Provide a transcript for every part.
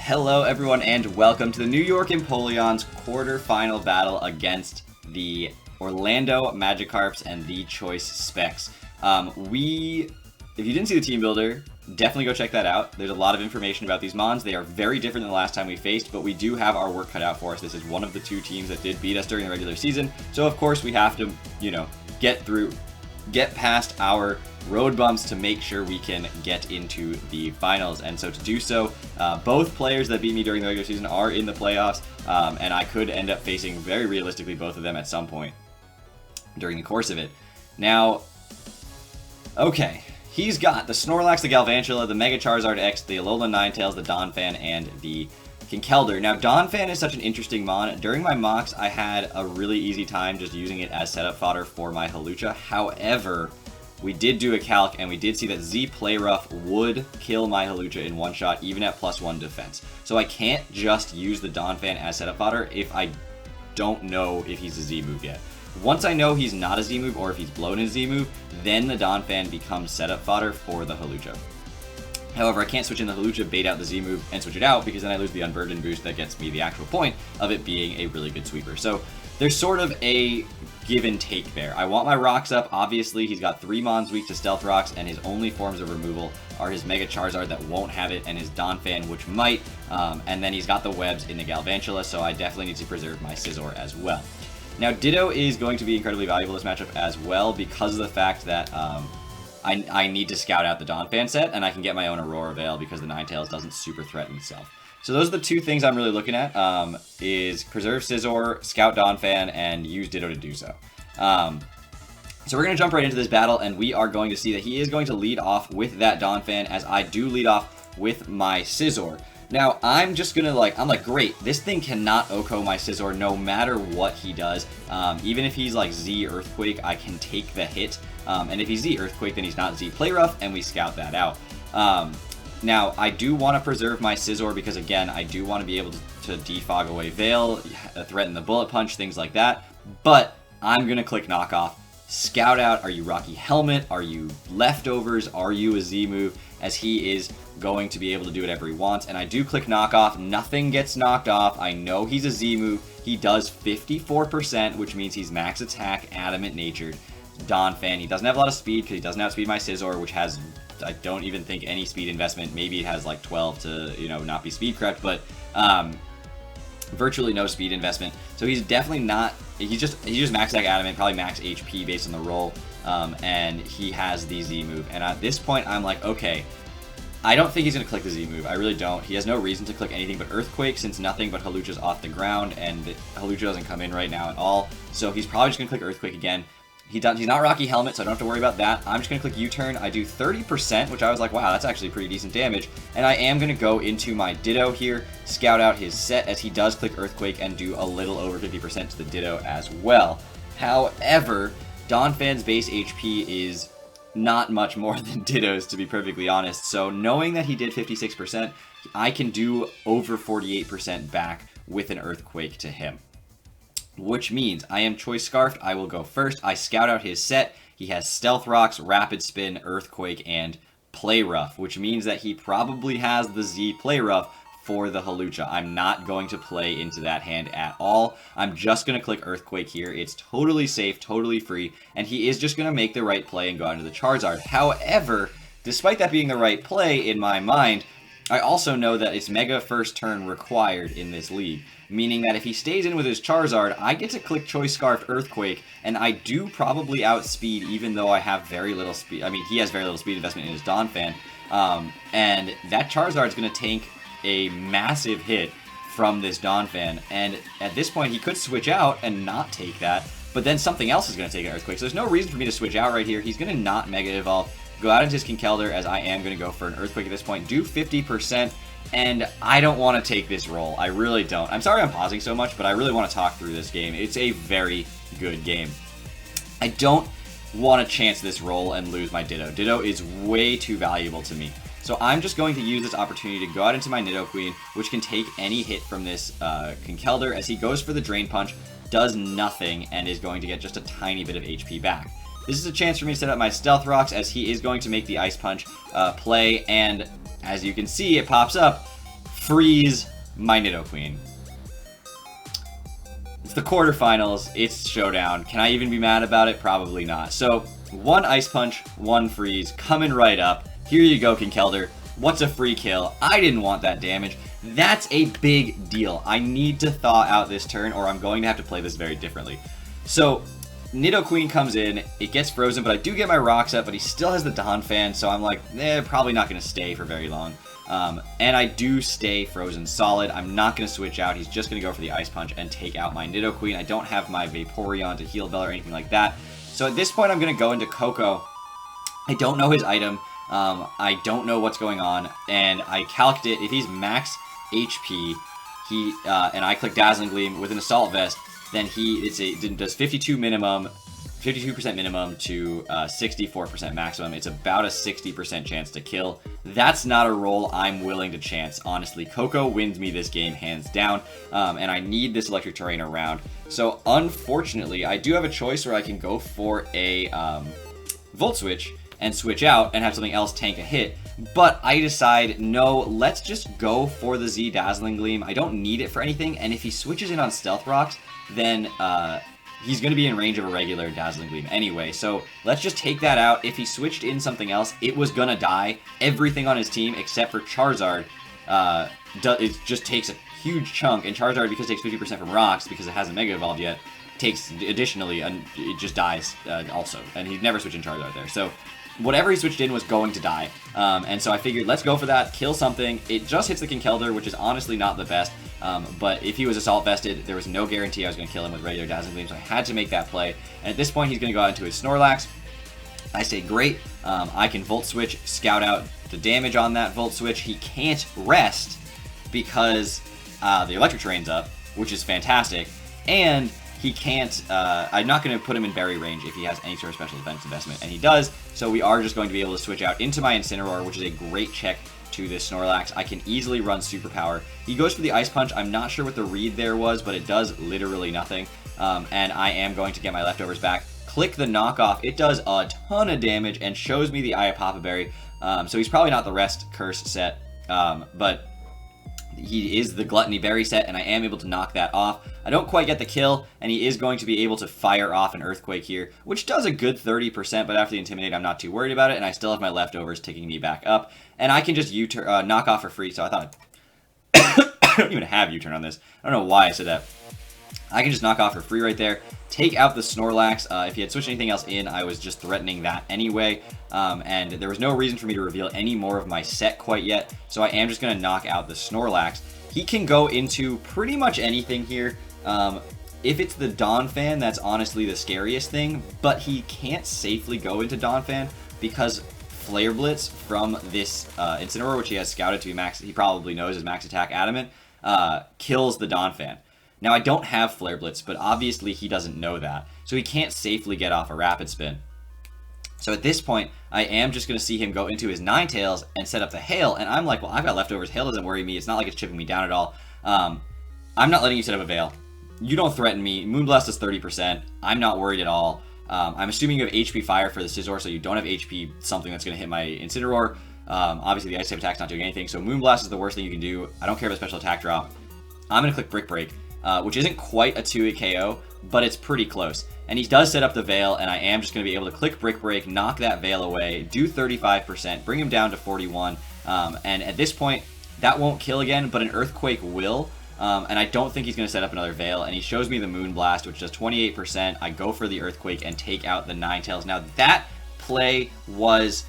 Hello everyone and welcome to the New York Empoleon's quarterfinal battle against the Orlando Magikarps and the Choice Specs. If you didn't see the team builder, definitely go check that out. There's a lot of information about these mons. They are very different than the last time we faced, but we do have our work cut out for us. This is one of the two teams that did beat us during the regular season, so of course we have to, get past our road bumps to make sure we can get into the finals. And so to do so, both players that beat me during the regular season are in the playoffs, and I could end up facing, very realistically, both of them at some point during the course of it. Now, okay, he's got the Snorlax, the Galvantula, the Mega Charizard X, the Alolan Ninetales, the Donphan, and the Kinkeldurr. Now, Donphan is such an interesting mon. During my mocks, I had a really easy time just using it as setup fodder for my Hawlucha. However, we did do a calc, and we did see that Z Play Rough would kill my Hawlucha in one shot, even at +1 defense. So I can't just use the Donphan as setup fodder if I don't know if he's a Z move yet. Once I know he's not a Z move, or if he's blown his Z move, then the Donphan becomes setup fodder for the Hawlucha. However, I can't switch in the Hawlucha, bait out the Z move, and switch it out, because then I lose the Unburden boost that gets me the actual point of it being a really good sweeper. So there's sort of a give and take there. I want my rocks up. Obviously, he's got 3 mons weak to stealth rocks, and his only forms of removal are his Mega Charizard that won't have it, and his Donphan, which might, and then he's got the webs in the Galvantula, so I definitely need to preserve my Scizor as well. Now, Ditto is going to be incredibly valuable this matchup as well, because of the fact that I need to scout out the Donphan set, and I can get my own Aurora Veil because the Ninetales doesn't super threaten itself. So those are the two things I'm really looking at, is preserve Scizor, scout Donphan, and use Ditto to do so. So we're going to jump right into this battle, and we are going to see that he is going to lead off with that Donphan, as I do lead off with my Scizor. Now, I'm just going to, I'm like, great, this thing cannot OHKO my Scizor no matter what he does. Even if he's, like, Z Earthquake, I can take the hit. And if he's Z Earthquake, then he's not Z Play Rough, and we scout that out. Now, I do want to preserve my Scizor because, again, I do want to be able to defog away Veil, threaten the Bullet Punch, things like that. But I'm going to click Knockoff. Scout out, are you Rocky Helmet? Are you Leftovers? Are you a Z move? As he is going to be able to do whatever he wants. And I do click Knockoff. Nothing gets knocked off. I know he's a Z move. He does 54%, which means he's max attack, adamant natured. Donphan. He doesn't have a lot of speed because he doesn't outspeed my Scizor, which has, I don't even think, any speed investment. Maybe it has like 12 to, not be speed correct, but virtually no speed investment. So he's definitely not, he's just max attack adamant, probably max HP based on the roll, and he has the Z move. And at this point, I'm like, okay, I don't think he's going to click the Z move. I really don't. He has no reason to click anything but Earthquake, since nothing but Hawlucha's off the ground, and Hawlucha doesn't come in right now at all. So he's probably just going to click Earthquake again. He's not Rocky Helmet, so I don't have to worry about that. I'm just going to click U-turn. I do 30%, which I was like, wow, that's actually pretty decent damage. And I am going to go into my Ditto here, scout out his set, as he does click Earthquake and do a little over 50% to the Ditto as well. However, Donphan's base HP is not much more than Ditto's, to be perfectly honest. So knowing that he did 56%, I can do over 48% back with an Earthquake to him. Which means I am Choice Scarfed. I will go first. I scout out his set. He has Stealth Rocks, Rapid Spin, Earthquake, and Play Rough, which means that he probably has the Z Play Rough for the Hawlucha. I'm not going to play into that hand at all. I'm just going to click Earthquake here. It's totally safe, totally free, and he is just going to make the right play and go into the Charizard. However, despite that being the right play in my mind, I also know that it's Mega First Turn required in this league, meaning that if he stays in with his Charizard, I get to click Choice Scarf Earthquake, and I do probably outspeed, even though I have very little speed. I mean, he has very little speed investment in his Donphan, and that Charizard is going to tank a massive hit from this Donphan, and at this point, he could switch out and not take that, but then something else is going to take an Earthquake, so there's no reason for me to switch out right here. He's going to not Mega Evolve, go out into his Kinkeldurr, as I am going to go for an Earthquake at this point, do 50%, and I don't want to take this roll. I really don't. I'm sorry I'm pausing so much, but I really want to talk through this game. It's a very good game. I don't want to chance this roll and lose my Ditto. Ditto is way too valuable to me. So I'm just going to use this opportunity to go out into my Nidoqueen, which can take any hit from this Kinkeldurr, as he goes for the Drain Punch, does nothing, and is going to get just a tiny bit of HP back. This is a chance for me to set up my Stealth Rocks, as he is going to make the Ice Punch play, and as you can see, it pops up freeze my Nidoqueen. It's the quarterfinals. It's Showdown. Can I even be mad about it? Probably not. So, 1 Ice Punch, 1 Freeze, coming right up. Here you go, Kinkeldr. What's a free kill? I didn't want that damage. That's a big deal. I need to thaw out this turn, or I'm going to have to play this very differently. So, Nidoqueen comes in, it gets frozen, but I do get my rocks up, but he still has the Donphan, so I'm like, probably not going to stay for very long. And I do stay frozen solid. I'm not going to switch out. He's just going to go for the Ice Punch and take out my Nidoqueen. I don't have my Vaporeon to heal Bell or anything like that. So at this point, I'm going to go into Koko. I don't know his item. I don't know what's going on, and I calced it. If he's max HP, and I click Dazzling Gleam with an Assault Vest, then it does 52% minimum to 64% maximum. It's about a 60% chance to kill. That's not a roll I'm willing to chance, honestly. Koko wins me this game hands down, and I need this electric terrain around. So unfortunately, I do have a choice where I can go for a Volt Switch and switch out and have something else tank a hit. But I decide, no, let's just go for the Z Dazzling Gleam. I don't need it for anything, and if he switches in on Stealth Rocks, then he's going to be in range of a regular Dazzling Gleam anyway. So let's just take that out. If he switched in something else, it was going to die. Everything on his team except for Charizard, it just takes a huge chunk, and Charizard, because it takes 50% from rocks, because it hasn't Mega Evolved yet, takes additionally, and it just dies also. And he'd never switch in Charizard there. So whatever he switched in was going to die. And so I figured, let's go for that, kill something. It just hits the Kinkeldr, which is honestly not the best. But if he was Assault Vested, there was no guarantee I was going to kill him with regular Dazzling Gleam, so I had to make that play. And at this point, he's going to go out into his Snorlax. I say, great. I can Volt Switch, scout out the damage on that Volt Switch. He can't rest because the Electric Terrain's up, which is fantastic. And he can't, I'm not going to put him in berry range if he has any sort of special defense investment, and he does, so we are just going to be able to switch out into my Incineroar, which is a great check to this Snorlax. I can easily run Superpower. He goes for the Ice Punch. I'm not sure what the read there was, but it does literally nothing, and I am going to get my leftovers back. Click the knockoff. It does a ton of damage and shows me the Iapapa Berry, so he's probably not the rest cursed set, but he is the Gluttony Berry set, and I am able to knock that off. I don't quite get the kill, and he is going to be able to fire off an Earthquake here, which does a good 30%, but after the Intimidate, I'm not too worried about it, and I still have my leftovers ticking me back up. And I can just knock off for free, so I thought I don't even have U-turn on this. I don't know why I said that. I can just knock off for free right there, take out the Snorlax. If he had switched anything else in, I was just threatening that anyway, and there was no reason for me to reveal any more of my set quite yet, so I am just going to knock out the Snorlax. He can go into pretty much anything here. If it's the Donphan, that's honestly the scariest thing, but he can't safely go into Donphan because Flare Blitz from this Incineroar, which he has scouted to be max, he probably knows is max attack adamant, kills the Donphan. Now, I don't have Flare Blitz, but obviously he doesn't know that, so he can't safely get off a Rapid Spin. So at this point, I am just going to see him go into his Ninetales and set up the Hail, and I'm like, well, I've got leftovers. Hail doesn't worry me. It's not like it's chipping me down at all. I'm not letting you set up a Veil. You don't threaten me. Moonblast is 30%. I'm not worried at all. I'm assuming you have HP Fire for the Scizor, so you don't have HP something that's going to hit my Incineroar. Obviously, the Ice type attack's not doing anything, so Moonblast is the worst thing you can do. I don't care about special attack drop. I'm going to click Brick Break, which isn't quite a 2-hit KO, but it's pretty close. And he does set up the Veil, and I am just going to be able to click Brick Break, knock that Veil away, do 35%, bring him down to 41, and at this point, that won't kill again, but an Earthquake will, and I don't think he's going to set up another Veil, and he shows me the Moonblast, which does 28%. I go for the Earthquake and take out the Ninetales. Now, that play was...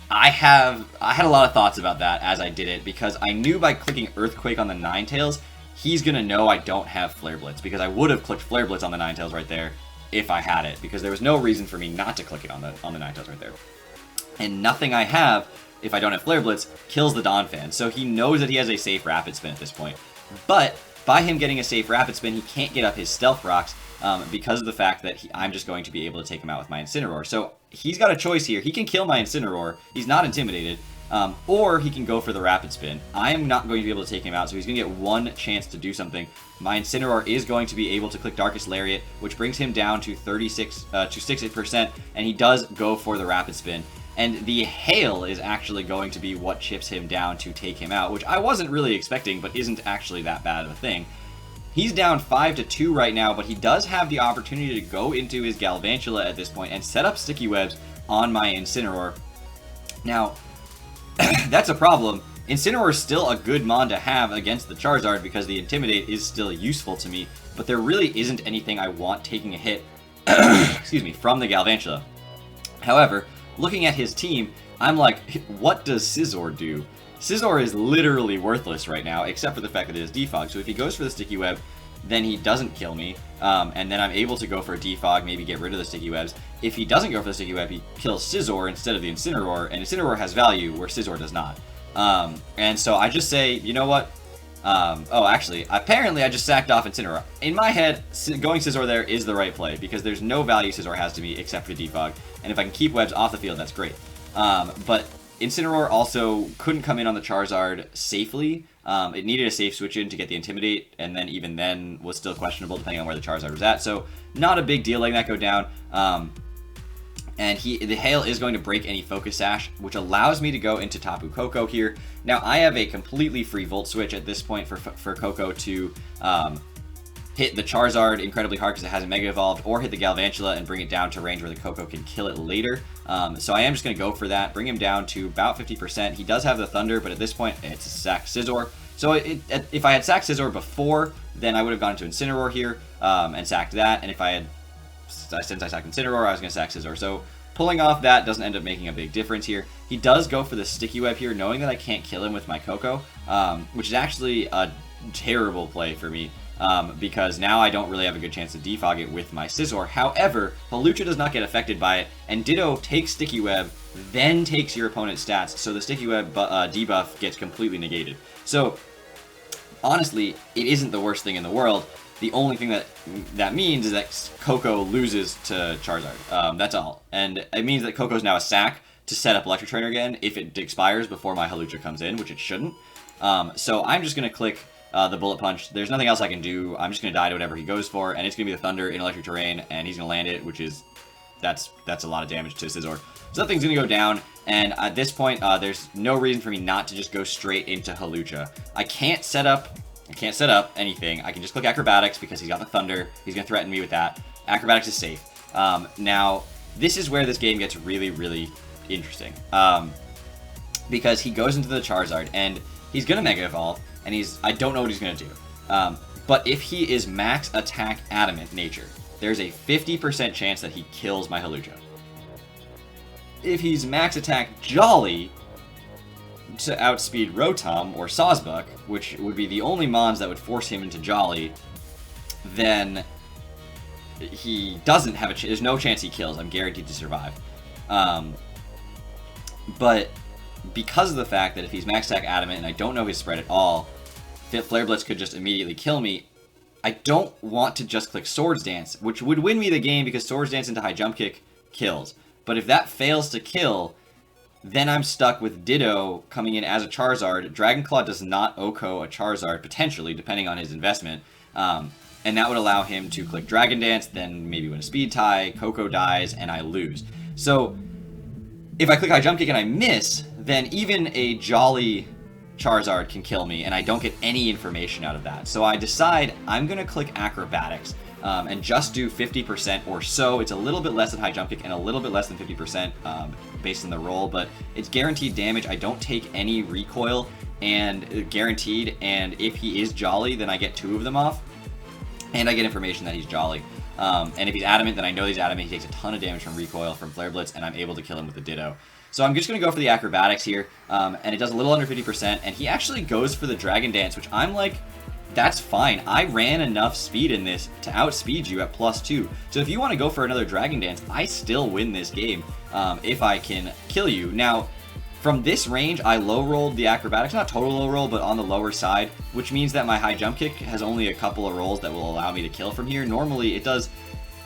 I had a lot of thoughts about that as I did it, because I knew by clicking Earthquake on the Ninetales, he's going to know I don't have Flare Blitz, because I would have clicked Flare Blitz on the Ninetales right there if I had it, because there was no reason for me not to click it on the Ninetales right there. And nothing I have, if I don't have Flare Blitz, kills the Donphan, so he knows that he has a safe Rapid Spin at this point. But by him getting a safe Rapid Spin, he can't get up his Stealth Rocks because of the fact that I'm just going to be able to take him out with my Incineroar. So he's got a choice here. He can kill my Incineroar. He's not intimidated. Or he can go for the Rapid Spin. I am not going to be able to take him out, so he's going to get one chance to do something. My Incineroar is going to be able to click Darkest Lariat, which brings him down to 60%, and he does go for the Rapid Spin. and the hail is actually going to be what chips him down to take him out, which I wasn't really expecting, but isn't actually that bad of a thing. He's down 5-2 right now, but he does have the opportunity to go into his Galvantula at this point and set up sticky webs on my Incineroar. Now, that's a problem. Incineroar is still a good mon to have against the Charizard because the Intimidate is still useful to me, but there really isn't anything I want taking a hit excuse me, from the Galvantula. However, looking at his team, I'm like, what does Scizor do? Scizor is literally worthless right now, except for the fact that it is Defog. So if he goes for the Sticky Web, then he doesn't kill me, and then I'm able to go for a Defog, maybe get rid of the Sticky Webs. If he doesn't go for the Sticky Web, he kills Scizor instead of the Incineroar, and Incineroar has value where Scizor does not. And so I just say, you know what? Oh, actually, apparently I just sacked off Incineroar. In my head, going Scizor there is the right play, because there's no value Scizor has to me except for Defog, and if I can keep webs off the field, that's great. But Incineroar also couldn't come in on the Charizard safely. It needed a safe switch in to get the Intimidate, and then even then was still questionable depending on where the Charizard was at. So not a big deal letting that go down. And the Hail is going to break any Focus Sash, which allows me to go into Tapu Koko here. Now I have a completely free Volt Switch at this point for Koko to hit the Charizard incredibly hard because it hasn't Mega Evolved, or hit the Galvantula and bring it down to range where the Koko can kill it later. So I am just going to go for that, bring him down to about 50%. He does have the Thunder, but at this point, it's a sack Scizor. So if I had sacked Scizor before, then I would have gone to Incineroar here and sacked that. And if I had, since I sacked Incineroar, I was going to sack Scizor. So pulling off that doesn't end up making a big difference here. He does go for the Sticky Web here, knowing that I can't kill him with my Koko, which is actually a terrible play for me. Because now I don't really have a good chance to defog it with my Scizor. However, Hawlucha does not get affected by it, and Ditto takes Sticky Web, then takes your opponent's stats, so the Sticky Web debuff gets completely negated. So, honestly, it isn't the worst thing in the world. The only thing that means is that Koko loses to Charizard. That's all. And it means that Koko's now a sack to set up Electric Trainer again if it expires before my Hawlucha comes in, which it shouldn't. So I'm just going to click the Bullet Punch. There's nothing else I can do. I'm just going to die to whatever he goes for, and it's going to be the Thunder in Electric Terrain, and he's going to land it, which is, that's a lot of damage to Scizor. So that thing's going to go down, and at this point, there's no reason for me not to just go straight into Hawlucha. I can't set up anything. I can just click Acrobatics because he's got the Thunder. He's going to threaten me with that. Acrobatics is safe. Now, this is where this game gets really, really interesting. Because he goes into the Charizard, and he's going to Mega Evolve, and I don't know what he's going to do. But if he is max attack adamant nature, there's a 50% chance that he kills my Hawlucha. If he's max attack jolly to outspeed Rotom or Sawsbuck, which would be the only mons that would force him into jolly, then he doesn't have there's no chance he kills. I'm guaranteed to survive. But because of the fact that if he's max attack adamant and I don't know his spread at all, Flare Blitz could just immediately kill me. I don't want to just click Swords Dance, which would win me the game because Swords Dance into High Jump Kick kills. But if that fails to kill, then I'm stuck with Ditto coming in as a Charizard. Dragon Claw does not OHKO a Charizard, potentially, depending on his investment. And that would allow him to click Dragon Dance, then maybe win a Speed Tie, Koko dies, and I lose. So, if I click High Jump Kick and I miss, then even a Jolly Charizard can kill me, and I don't get any information out of that. So I decide I'm going to click Acrobatics and just do 50% or so. It's a little bit less than High Jump Kick and a little bit less than 50% based on the roll, but it's guaranteed damage. I don't take any recoil, and guaranteed, and if he is Jolly, then I get 2 of them off, and I get information that he's Jolly. And if he's adamant, then I know he's adamant. He takes a ton of damage from recoil, from Flare Blitz, and I'm able to kill him with the Ditto. So I'm just going to go for the Acrobatics here, and it does a little under 50%, and he actually goes for the Dragon Dance, which I'm like, that's fine. I ran enough speed in this to outspeed you at +2. So if you want to go for another Dragon Dance, I still win this game if I can kill you. Now, from this range, I low-rolled the Acrobatics, not total low-roll, but on the lower side, which means that my High Jump Kick has only a couple of rolls that will allow me to kill from here. Normally, it does,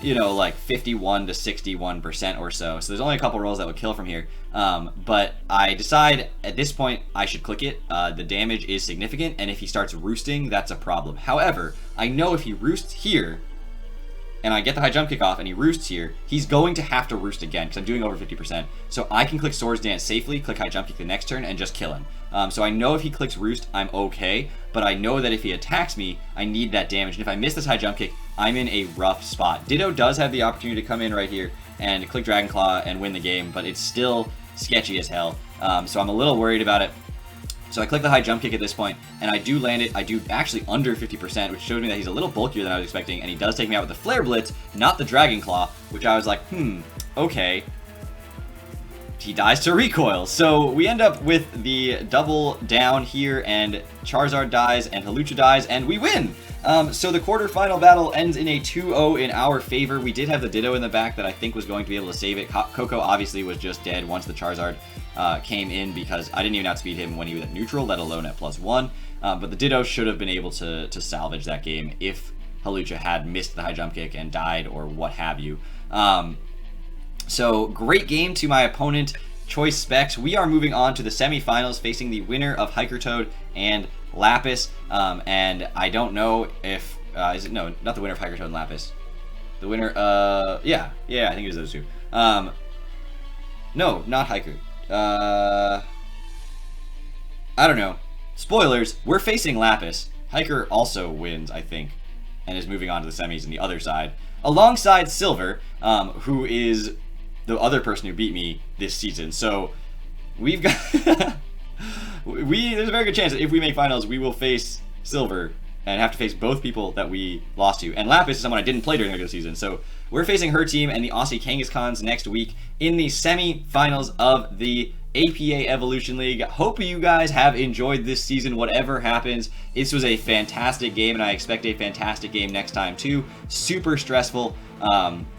you know, like 51 to 61% or so. So there's only a couple rolls that would kill from here. But I decide at this point I should click it. The damage is significant, and if he starts roosting, that's a problem. However, I know if he roosts here, and I get the high jump kick off and he roosts here, he's going to have to roost again because I'm doing over 50%. So I can click Swords Dance safely, click high jump kick the next turn, and just kill him. So I know if he clicks roost, I'm okay, but I know that if he attacks me, I need that damage. And if I miss this high jump kick, I'm in a rough spot. Ditto does have the opportunity to come in right here and click Dragon Claw and win the game, but it's still sketchy as hell. So I'm a little worried about it. So I click the high jump kick at this point, and I do land it. I do actually under 50%, which shows me that he's a little bulkier than I was expecting, and he does take me out with the Flare Blitz, not the Dragon Claw, which I was like, okay. He dies to recoil. So we end up with the double down here, and Charizard dies, and Hawlucha dies, and we win! So the quarterfinal battle ends in a 2-0 in our favor. We did have the Ditto in the back that I think was going to be able to save it. Coco obviously was just dead once the Charizard came in because I didn't even outspeed him when he was at neutral, let alone at +1. But the Ditto should have been able to salvage that game if Hawlucha had missed the high jump kick and died or what have you. So great game to my opponent, Choice Specs. We are moving on to the semifinals facing the winner of Hiker Toad and Lapis. And I don't know if, no, not the winner of Hiker Toad and Lapis. The winner, yeah, I think it was those two. No, not Hiker. I don't know. Spoilers, we're facing Lapis. Hiker also wins, I think, and is moving on to the semis on the other side, alongside Silver, who is the other person who beat me this season. So we've got there's a very good chance that if we make finals, we will face Silver and have to face both people that we lost to. And Lapis is someone I didn't play during the regular season. So we're facing her team and the Aussie Kangaskhan's next week in the semi-finals of the APA Evolution League. Hope you guys have enjoyed this season, whatever happens. This was a fantastic game, and I expect a fantastic game next time too. Super stressful,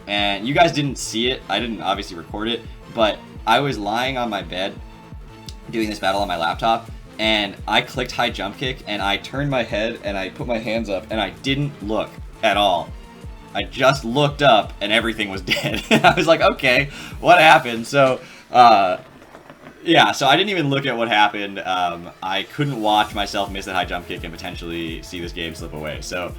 and you guys didn't see it. I didn't obviously record it, but I was lying on my bed doing this battle on my laptop, and I clicked high jump kick, and I turned my head, and I put my hands up, and I didn't look at all. I just looked up, and everything was dead. I was like, okay, what happened? So, yeah, so I didn't even look at what happened. I couldn't watch myself miss that high jump kick and potentially see this game slip away. So,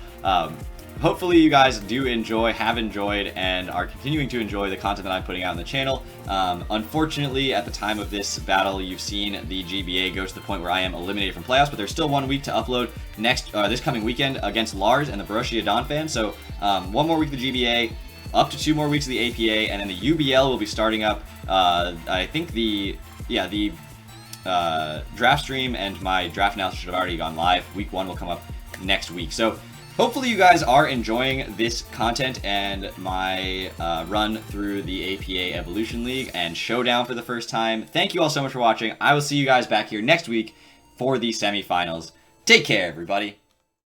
hopefully you guys have enjoyed, and are continuing to enjoy the content that I'm putting out on the channel. Unfortunately, at the time of this battle, you've seen the GBA go to the point where I am eliminated from playoffs, but there's still 1 week to upload this coming weekend against Lars and the Baroshia Dawn fan. So, 1 more week of the GBA, up to 2 more weeks of the APA, and then the UBL will be starting up. I think the draft stream and my draft analysis should have already gone live. Week 1 will come up next week. So hopefully you guys are enjoying this content and my run through the APA Evolution League and Showdown for the first time. Thank you all so much for watching. I will see you guys back here next week for the semifinals. Take care, everybody.